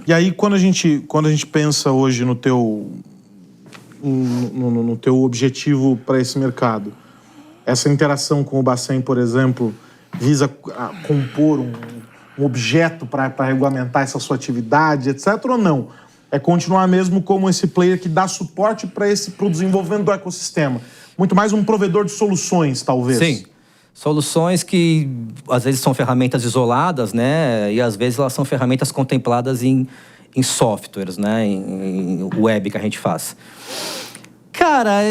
E aí, quando a gente pensa hoje no teu objetivo para esse mercado, essa interação com o Bacen, por exemplo, visa compor um objeto para regulamentar essa sua atividade, etc., ou não? É continuar mesmo como esse player que dá suporte para o desenvolvimento do ecossistema? Muito mais um provedor de soluções, talvez? Sim. Soluções que, às vezes, são ferramentas isoladas, né? E, às vezes, elas são ferramentas contempladas em softwares, né? Em web que a gente faz. Cara,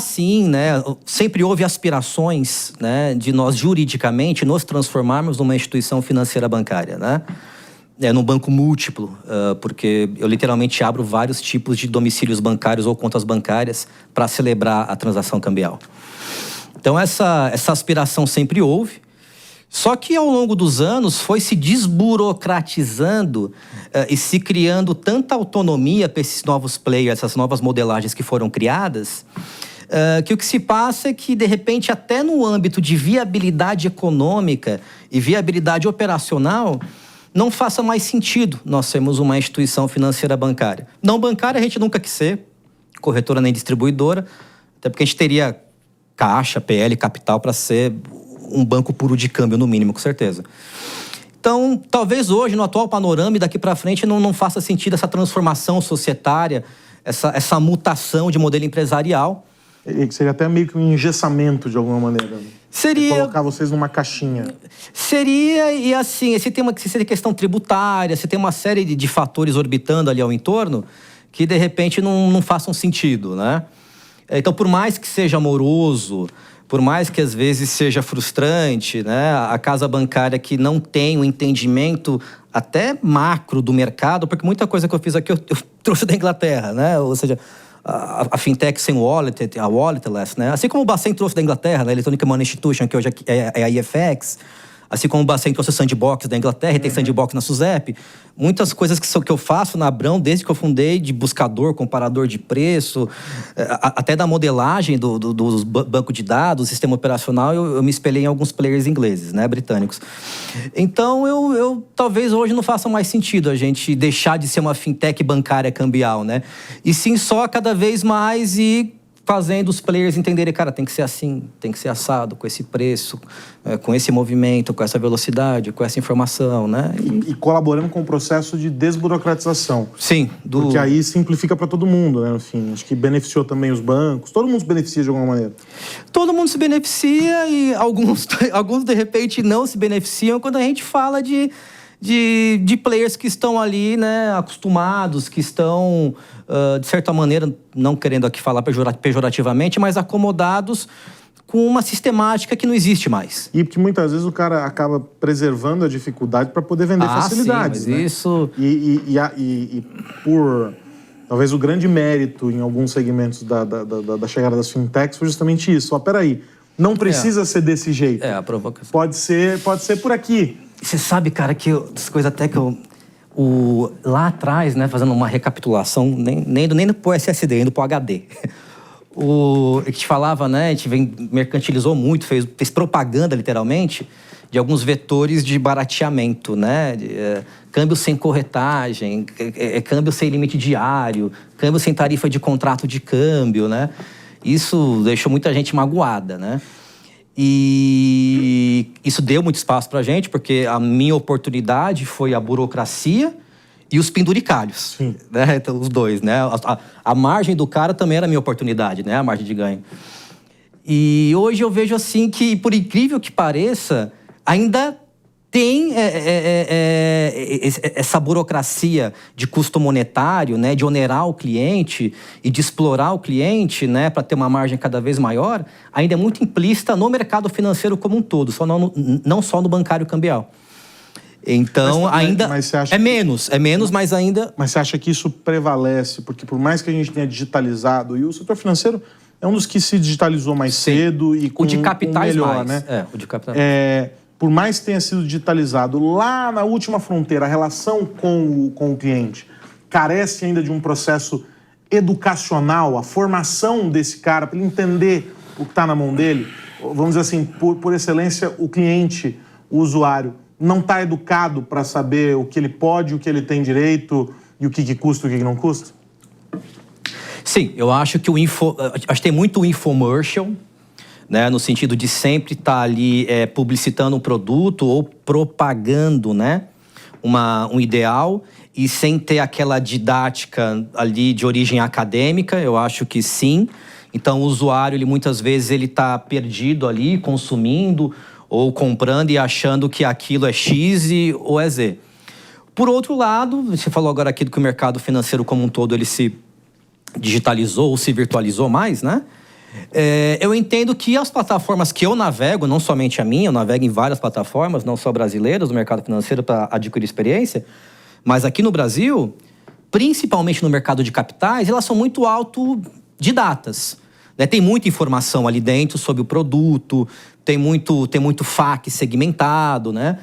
sim, né? Sempre houve aspirações, né, de nós, juridicamente, nos transformarmos numa instituição financeira bancária, né? Num banco múltiplo, porque eu literalmente abro vários tipos de domicílios bancários ou contas bancárias para celebrar a transação cambial. Então, essa aspiração sempre houve. Só que, ao longo dos anos, foi se desburocratizando e se criando tanta autonomia para esses novos players, essas novas modelagens que foram criadas, que o que se passa é que, de repente, até no âmbito de viabilidade econômica e viabilidade operacional, não faça mais sentido nós sermos uma instituição financeira bancária. Não bancária a gente nunca quis ser, corretora nem distribuidora, até porque a gente teria caixa, PL, capital para ser um banco puro de câmbio, no mínimo, com certeza. Então, talvez hoje, no atual panorama e daqui para frente, não faça sentido essa transformação societária, essa mutação de modelo empresarial. E seria até meio que um engessamento, de alguma maneira. Seria... colocar vocês numa caixinha. Seria, e assim, você tem questão tributária, você tem uma série de fatores orbitando ali ao entorno que, de repente, não façam sentido, né? Então, por mais que seja amoroso, por mais que às vezes seja frustrante, né? A casa bancária que não tem o entendimento até macro do mercado, porque muita coisa que eu fiz aqui eu trouxe da Inglaterra, né? Ou seja, a fintech sem wallet, a walletless, né? Assim como o Bacen trouxe da Inglaterra, né? Electronic Money Institution, que hoje é a IFX, assim como o Bacen trouxe o Sandbox da Inglaterra, e tem Sandbox na SUSEP. Muitas coisas que eu faço na Abrão, desde que eu fundei, de buscador, comparador de preço, até da modelagem dos bancos de dados, sistema operacional, eu me espelhei em alguns players ingleses, né, britânicos. Então, eu talvez hoje não faça mais sentido a gente deixar de ser uma fintech bancária cambial, né? E sim só cada vez mais ir fazendo os players entenderem, cara, tem que ser assim, tem que ser assado, com esse preço, com esse movimento, com essa velocidade, com essa informação, né? E colaborando com o processo de desburocratização. Sim. Porque aí simplifica para todo mundo, né? Enfim, acho que beneficiou também os bancos. Todo mundo se beneficia de alguma maneira. Todo mundo se beneficia e alguns de repente, não se beneficiam quando a gente fala de players que estão ali, né, acostumados, que estão, de certa maneira, não querendo aqui falar pejorativamente, mas acomodados com uma sistemática que não existe mais. E porque muitas vezes o cara acaba preservando a dificuldade para poder vender facilidades, sim, mas né? Isso... E por... Talvez o grande mérito em alguns segmentos da chegada das fintechs foi justamente isso. Ó, peraí, não precisa ser desse jeito. A provocação. Pode ser por aqui. Você sabe, cara, que coisa até que lá atrás, né, fazendo uma recapitulação, nem indo pro SSD, indo pro HD. Que te falava, né, a gente mercantilizou muito, fez propaganda, literalmente, de alguns vetores de barateamento, né? Câmbio sem corretagem, câmbio sem limite diário, câmbio sem tarifa de contrato de câmbio, né? Isso deixou muita gente magoada, né? E isso deu muito espaço pra gente, porque a minha oportunidade foi a burocracia e os penduricalhos. Sim. Né? Então, os dois, né? A margem do cara também era a minha oportunidade, né? A margem de ganho. E hoje eu vejo assim que, por incrível que pareça, ainda tem essa burocracia de custo monetário, né, de onerar o cliente e de explorar o cliente, né, para ter uma margem cada vez maior, ainda é muito implícita no mercado financeiro como um todo, não só no bancário cambial. Então, mas você acha é menos, mas ainda... Mas você acha que isso prevalece? Porque por mais que a gente tenha digitalizado, e o setor financeiro é um dos que se digitalizou mais cedo e com o de capitais melhor, mais, né? O de capitais. Por mais que tenha sido digitalizado, lá na última fronteira, a relação com o cliente carece ainda de um processo educacional, a formação desse cara, para ele entender o que está na mão dele. Vamos dizer assim, por excelência, o cliente, o usuário, não está educado para saber o que ele pode, o que ele tem direito e o que custa e o que não custa? Sim, eu acho que acho que tem muito infomercial, né, no sentido de sempre estar ali publicitando um produto ou propagando, né, um ideal, e sem ter aquela didática ali de origem acadêmica. Eu acho que sim. Então, o usuário, ele muitas vezes, ele está perdido ali, consumindo ou comprando e achando que aquilo é X ou é Z. Por outro lado, você falou agora aqui do que o mercado financeiro como um todo, ele se digitalizou ou se virtualizou mais, né? Eu entendo que as plataformas que eu navego, não somente a minha, eu navego em várias plataformas, não só brasileiras, do mercado financeiro para adquirir experiência, mas aqui no Brasil, principalmente no mercado de capitais, elas são muito autodidatas, né? Tem muita informação ali dentro sobre o produto, tem muito FAQ segmentado, né?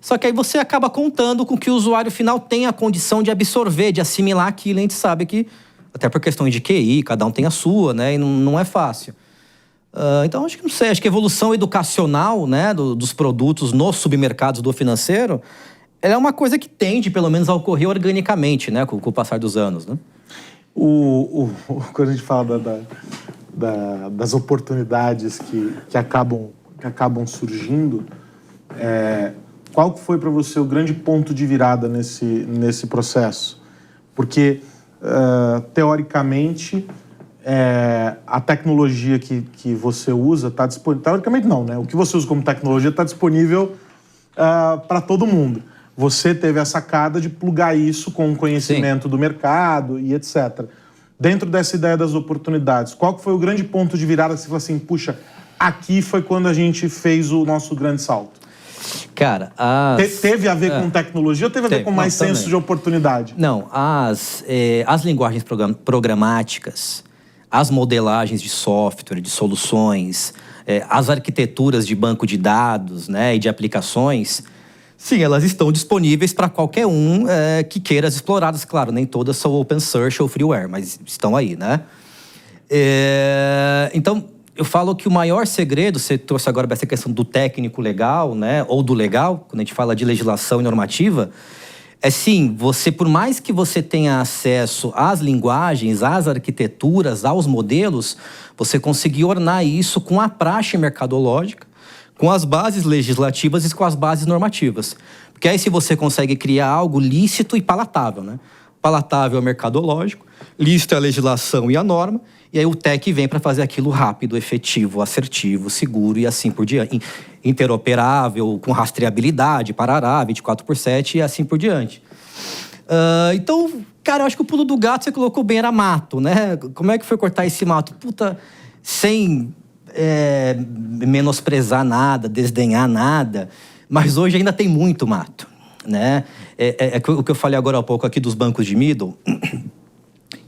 Só que aí você acaba contando com que o usuário final tenha a condição de absorver, de assimilar aquilo. A gente sabe que, até por questões de QI, cada um tem a sua, né? E não é fácil. Então, acho que não sei, acho que a evolução educacional, né, dos produtos nos submercados do financeiro, ela é uma coisa que tende, pelo menos, a ocorrer organicamente, né, com o passar dos anos, né? Quando a gente fala das oportunidades que acabam surgindo, qual que foi para você o grande ponto de virada nesse processo? Porque, teoricamente, a tecnologia que você usa está disponível... Teoricamente não, né? O que você usa como tecnologia está disponível para todo mundo. Você teve a sacada de plugar isso com o conhecimento do mercado e etc. Dentro dessa ideia das oportunidades, qual que foi o grande ponto de virada que você falou assim, puxa, aqui foi quando a gente fez o nosso grande salto? Cara, teve a ver com tecnologia ou teve a ver com mais senso também. De oportunidade? Não, as linguagens programáticas, as modelagens de software, de soluções, as arquiteturas de banco de dados, né, e de aplicações, sim, elas estão disponíveis para qualquer um que queira as exploradas. Claro, nem todas são open source ou freeware, mas estão aí, né? Então, eu falo que o maior segredo, você trouxe agora essa questão do técnico legal, né, ou do legal, quando a gente fala de legislação e normativa, sim, por mais que você tenha acesso às linguagens, às arquiteturas, aos modelos, você conseguir ornar isso com a praxe mercadológica, com as bases legislativas e com as bases normativas. Porque aí se você consegue criar algo lícito e palatável, né? Palatável é o mercadológico, lícito é a legislação e a norma, e aí o tech vem para fazer aquilo rápido, efetivo, assertivo, seguro e assim por diante. Interoperável, com rastreabilidade, parará, 24/7 e assim por diante. Então, cara, eu acho que o pulo do gato você colocou bem, era mato, né? Como é que foi cortar esse mato? Puta, sem menosprezar nada, desdenhar nada, mas hoje ainda tem muito mato, né? O que eu falei agora há pouco aqui dos bancos de middle,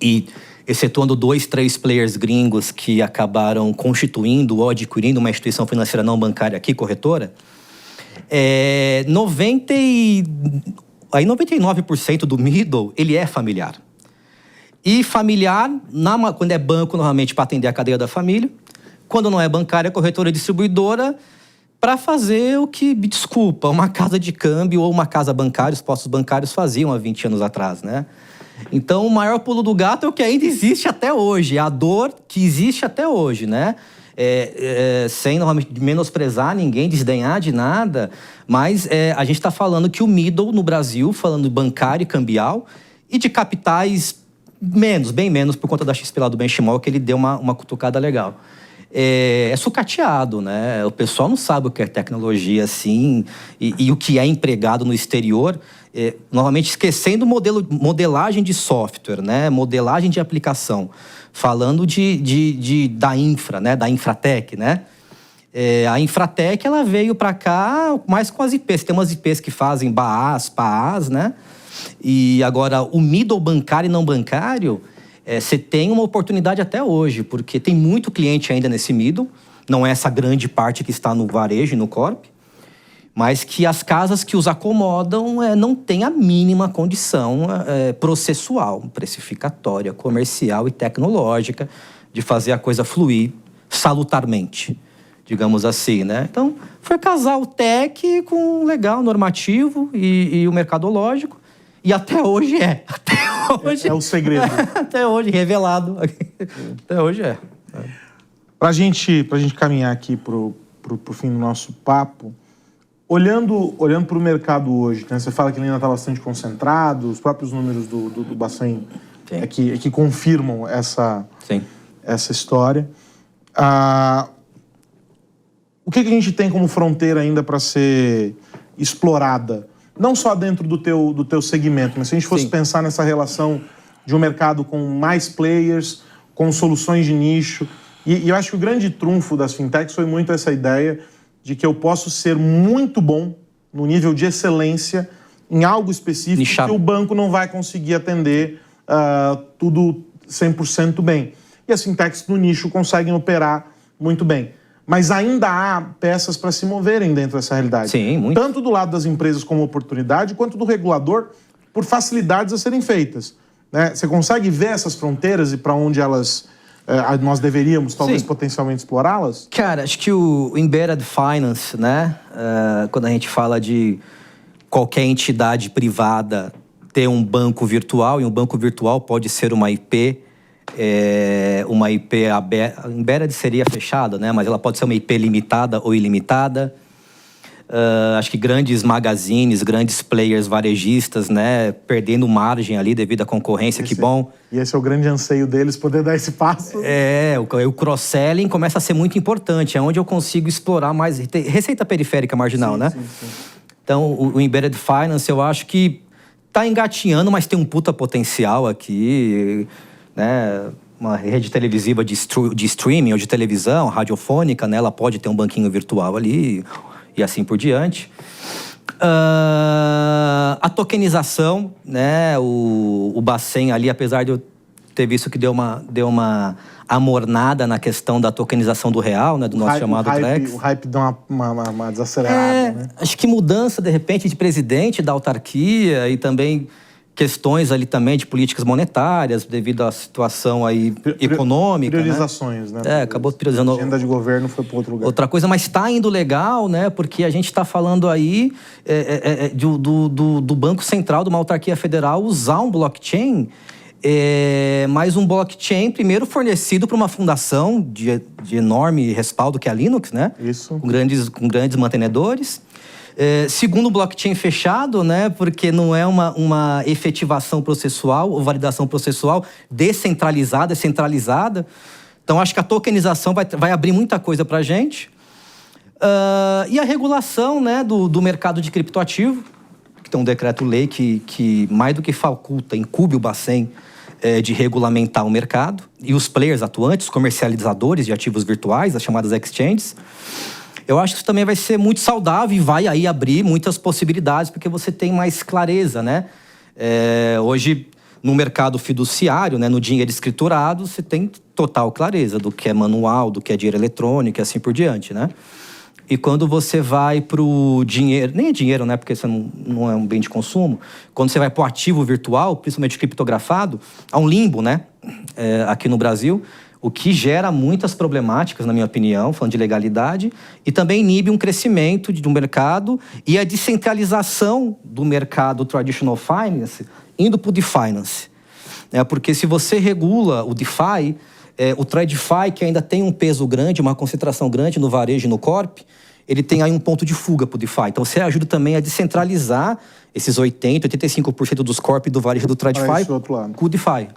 e excetuando 2, 3 players gringos que acabaram constituindo ou adquirindo uma instituição financeira não bancária aqui, corretora, 99% do middle, ele é familiar. E familiar, quando é banco, normalmente para atender a cadeia da família. Quando não é bancária, corretora distribuidora, para fazer o que, me desculpa, uma casa de câmbio ou uma casa bancária, os postos bancários faziam há 20 anos atrás, né? Então, o maior pulo do gato é o que ainda existe até hoje, a dor que existe até hoje, né? Sem normalmente menosprezar ninguém, desdenhar de nada, mas a gente está falando que o middle no Brasil, falando de bancário e cambial, e de capitais bem menos, por conta da XP lá do Benchmark, que ele deu uma cutucada legal. Sucateado, né? O pessoal não sabe o que é tecnologia assim e o que é empregado no exterior, normalmente esquecendo modelagem de software, né? Modelagem de aplicação, falando da infra, né? Da Infratech, né? A Infratech, ela veio para cá mais com as IPs. Tem umas IPs que fazem BAAS, PAAS, né? E agora o middle bancário e não bancário, você tem uma oportunidade até hoje, porque tem muito cliente ainda nesse middle, não é essa grande parte que está no varejo e no corp, mas que as casas que os acomodam não têm a mínima condição processual, precificatória, comercial e tecnológica de fazer a coisa fluir salutarmente, digamos assim, né? Então, foi casar o tech com o legal, normativo e o mercadológico. E até hoje é. Até hoje é o segredo. Até hoje, revelado. Até hoje é. Pra gente caminhar aqui pro fim do nosso papo, olhando para o mercado hoje, né? Você fala que ele ainda está bastante concentrado, os próprios números do Bacen é que confirmam essa história. O que a gente tem como fronteira ainda para ser explorada? Não só dentro do teu segmento, mas se a gente fosse pensar nessa relação de um mercado com mais players, com soluções de nicho. E eu acho que o grande trunfo das fintechs foi muito essa ideia de que eu posso ser muito bom no nível de excelência em algo específico nichado, que o banco não vai conseguir atender tudo 100% bem. E as fintechs no nicho conseguem operar muito bem. Mas ainda há peças para se moverem dentro dessa realidade. Sim, muito. Tanto do lado das empresas como oportunidade, quanto do regulador por facilidades a serem feitas. Né? Você consegue ver essas fronteiras e para onde nós deveríamos, talvez, potencialmente explorá-las? Cara, acho que o Embedded Finance, né? Quando a gente fala de qualquer entidade privada ter um banco virtual, e um banco virtual pode ser uma IP aberta, embedded seria fechada, né? Mas ela pode ser uma IP limitada ou ilimitada. Acho que grandes magazines, grandes players varejistas, né? Perdendo margem ali devido à concorrência, que bom. E esse é o grande anseio deles, poder dar esse passo. O cross-selling começa a ser muito importante, é onde eu consigo explorar mais receita periférica marginal, né? Sim. Então, o Embedded Finance, eu acho que tá engatinhando, mas tem um puta potencial aqui, né? Uma rede televisiva de streaming ou de televisão, radiofônica, né? Ela pode ter um banquinho virtual ali e assim por diante. A tokenização, né? O Bacen ali, apesar de eu ter visto que deu uma amornada na questão da tokenização do real, né? Do nosso chamado Drex. O hype deu uma desacelerada, né? Acho que mudança, de repente, de presidente da autarquia e também questões ali também de políticas monetárias devido à situação aí econômica, priorizações, né? Acabou priorizando. A agenda de governo foi para outro lugar. Outra coisa, mas está indo legal, né? Porque a gente está falando aí do Banco Central, de uma autarquia federal, usar um blockchain, mas um blockchain primeiro fornecido por uma fundação de enorme respaldo, que é a Linux, né? Isso. Com grandes mantenedores. Segundo, blockchain fechado, né? Porque não é uma efetivação processual ou validação processual descentralizada, centralizada. Então, acho que a tokenização vai abrir muita coisa para a gente. E a regulação, né, do mercado de criptoativo, que tem um decreto-lei que mais do que faculta, incube o Bacen de regulamentar o mercado. E os players atuantes, comercializadores de ativos virtuais, as chamadas exchanges. Eu acho que isso também vai ser muito saudável e vai aí abrir muitas possibilidades, porque você tem mais clareza, né? Hoje, no mercado fiduciário, né, no dinheiro escriturado, você tem total clareza do que é manual, do que é dinheiro eletrônico e assim por diante, né? E quando você vai para o dinheiro, nem é dinheiro, né? Porque isso não é um bem de consumo. Quando você vai para o ativo virtual, principalmente criptografado, há um limbo, né? Aqui no Brasil, o que gera muitas problemáticas, na minha opinião, falando de legalidade, e também inibe um crescimento do mercado e a descentralização do mercado traditional finance indo para o DeFinance. Porque se você regula o DeFi, o TradFi, que ainda tem um peso grande, uma concentração grande no varejo e no corp, ele tem aí um ponto de fuga para o DeFi. Então, você ajuda também a descentralizar esses 85% dos corp do varejo do TradFi outro lado. com o DeFi.